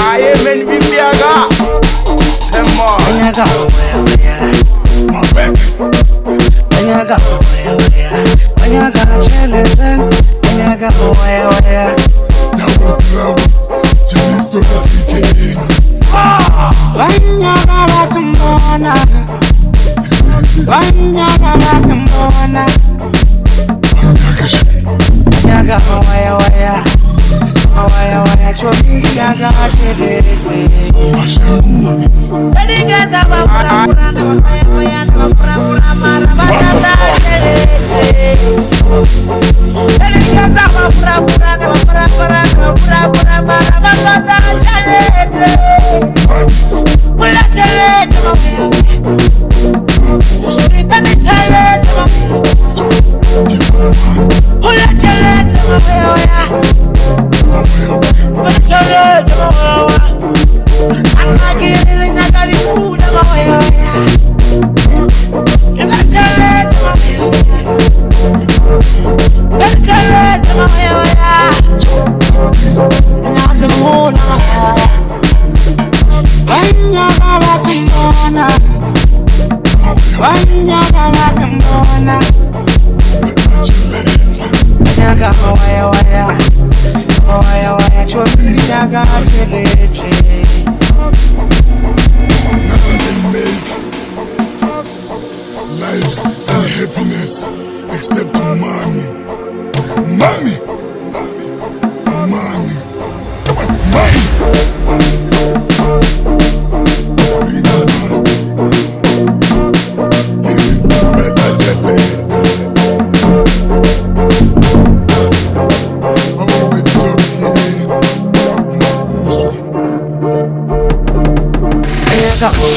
Ayee-ManVee Biaga. Them more. Mawaya-Waya, chori yaga shede. Ready guys aba pura pura na Mawaya-Waya na pura pura mara bata shede. Ready guys aba pura pura na pura pura na pura pura mara bata shede. Pura shede Mawaya-Waya. Usita ni shede Mawaya-Waya. Pura shede Mawaya-Waya. Mawaya-Waya, chori yaga shede. Life and happiness except money. Money. Money. Money. Go.